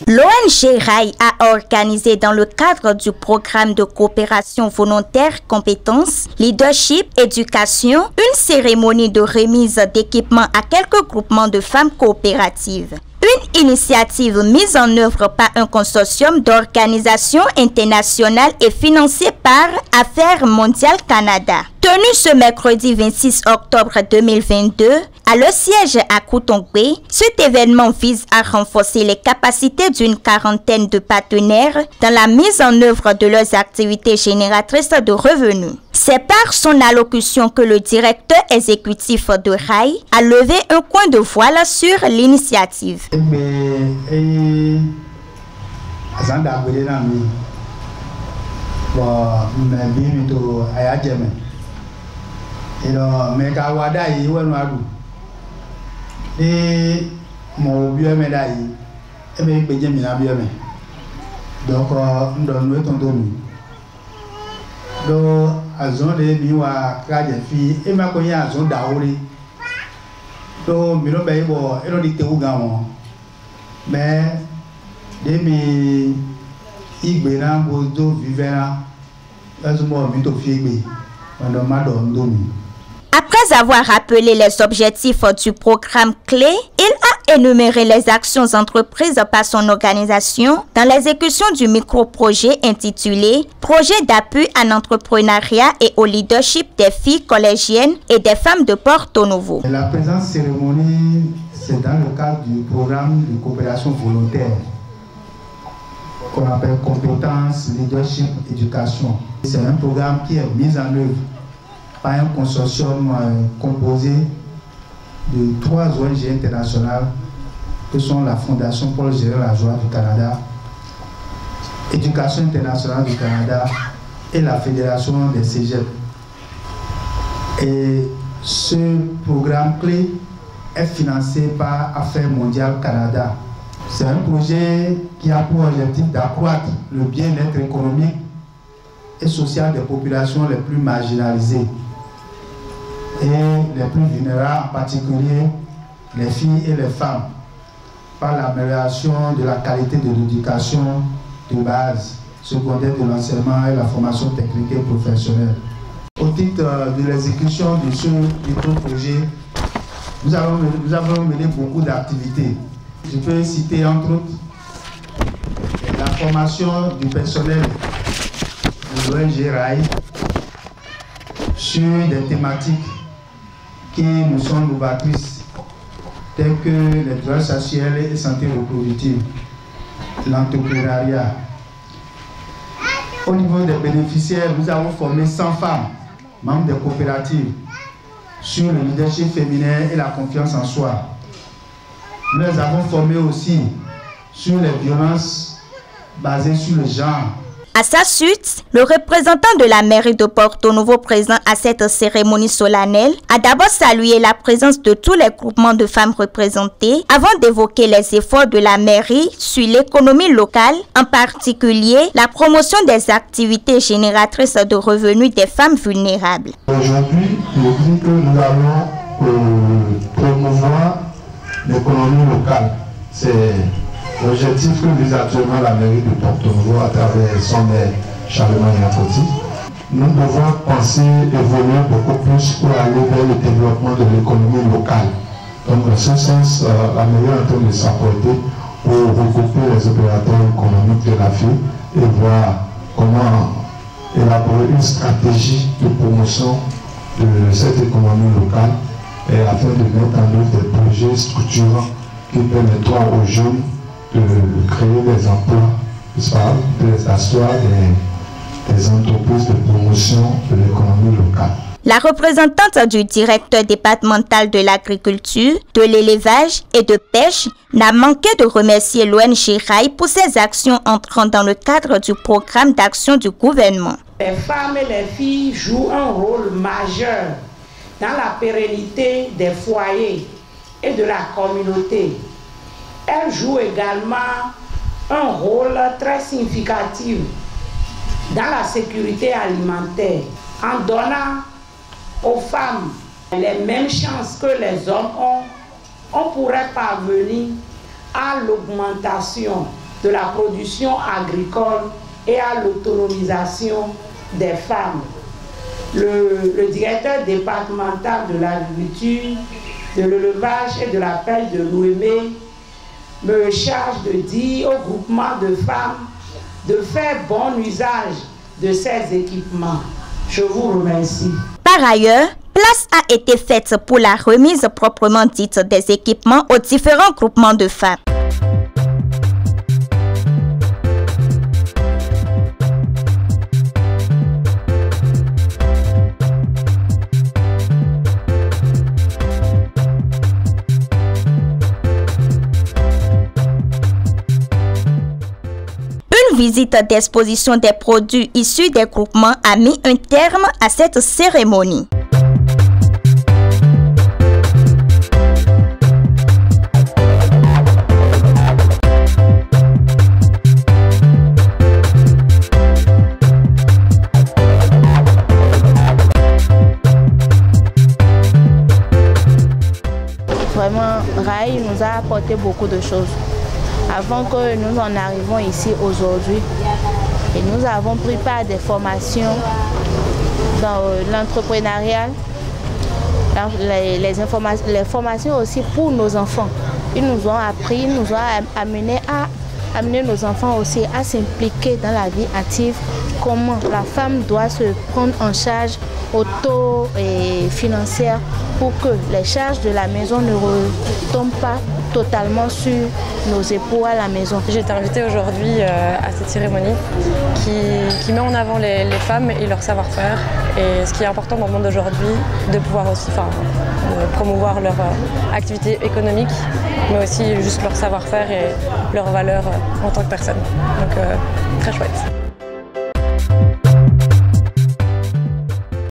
L'ONG RAI a organisé dans le cadre du programme de coopération volontaire compétences, leadership, éducation, une cérémonie de remise d'équipements à quelques groupements de femmes coopératives. Une initiative mise en œuvre par un consortium d'organisations internationales et financée par Affaires mondiales Canada. Tenu ce mercredi 26 octobre 2022 à le siège à Koutongwe, cet événement vise à renforcer les capacités d'une quarantaine de partenaires dans la mise en œuvre de leurs activités génératrices de revenus. C'est par son allocution que le directeur exécutif de RAI a levé un coin de voile sur l'initiative. Do azon de biwa kaje fi e ma ko ya azon daori do mi no be bo e no di tewu ga won me de mi igbe na bo do vivera azumo mi to fi igbe ndo ma do ndo mi. Après avoir rappelé les objectifs du programme clé, il a énuméré les actions entreprises par son organisation dans l'exécution du micro-projet intitulé « Projet d'appui à l'entrepreneuriat et au leadership des filles collégiennes et des femmes de Porto Novo ». La présente cérémonie, c'est dans le cadre du programme de coopération volontaire qu'on appelle compétences, leadership, éducation. C'est un programme qui est mis en œuvre par un consortium composé de 3 ONG internationales que sont la Fondation Paul-Gérard Lajoie du Canada, Éducation internationale du Canada et la Fédération des Cégeps. Et ce programme clé est financé par Affaires mondiales Canada. C'est un projet qui a pour objectif d'accroître le bien-être économique et social des populations les plus marginalisées et les plus vulnérables, en particulier les filles et les femmes, par l'amélioration de la qualité de l'éducation de base, secondaire, de l'enseignement et la formation technique et professionnelle. Au titre de l'exécution de ce projet, nous avons mené beaucoup d'activités. Je peux citer entre autres la formation du personnel de l'ONG RAI sur des thématiques qui nous sont novatrices, telles que les droits sexuels et santé reproductive, l'entrepreneuriat. Au niveau des bénéficiaires, nous avons formé 100 femmes, membres des coopératives, sur le leadership féminin et la confiance en soi. Nous les avons formés aussi sur les violences basées sur le genre. À sa suite, le représentant de la mairie de Porto Novo présent à cette cérémonie solennelle a d'abord salué la présence de tous les groupements de femmes représentés avant d'évoquer les efforts de la mairie sur l'économie locale, en particulier la promotion des activités génératrices de revenus des femmes vulnérables. Aujourd'hui, je dis que nous allons promouvoir l'économie locale. C'est l'objectif que vise actuellement la mairie de Porto Novo à travers son maire Charlemagne Apoti. Nous devons penser évoluer beaucoup plus pour aller vers le développement de l'économie locale. Donc, dans ce sens, la mairie est en train de s'apporter pour regrouper les opérateurs économiques de la ville et voir comment élaborer une stratégie de promotion de cette économie locale et afin de mettre en œuvre des projets structurants qui permettront aux jeunes de créer des emplois, de asseoir des entreprises de promotion de l'économie locale. La représentante du directeur départemental de l'agriculture, de l'élevage et de pêche n'a manqué de remercier l'ONG RAI pour ses actions entrant dans le cadre du programme d'action du gouvernement. Les femmes et les filles jouent un rôle majeur dans la pérennité des foyers et de la communauté. Elles jouent également un rôle très significatif dans la sécurité alimentaire, en donnant aux femmes les mêmes chances que les hommes ont, on pourrait parvenir à l'augmentation de la production agricole et à l'autonomisation des femmes. Le directeur départemental de l'agriculture, de l'élevage et de la pêche de l'OEME me charge de dire au groupement de femmes de faire bon usage de ces équipements. Je vous remercie. Par ailleurs, place a été faite pour la remise proprement dite des équipements aux différents groupements de femmes. Une visite d'exposition des produits issus des groupements a mis un terme à cette cérémonie. Vraiment, Raï nous a apporté beaucoup de choses. Avant que nous en arrivions ici aujourd'hui, et nous avons pris part des formations dans l'entrepreneuriat, les formations aussi pour nos enfants. Ils nous ont appris, ils nous ont amené nos enfants aussi à s'impliquer dans la vie active, comment la femme doit se prendre en charge auto et financière pour que les charges de la maison ne retombent pas totalement sur nos époux à la maison. J'ai été invitée aujourd'hui à cette cérémonie qui met en avant les femmes et leur savoir-faire. Et ce qui est important dans le monde d'aujourd'hui, de pouvoir aussi promouvoir leur activité économique, mais aussi juste leur savoir-faire et leur valeur en tant que personne. Donc très chouette.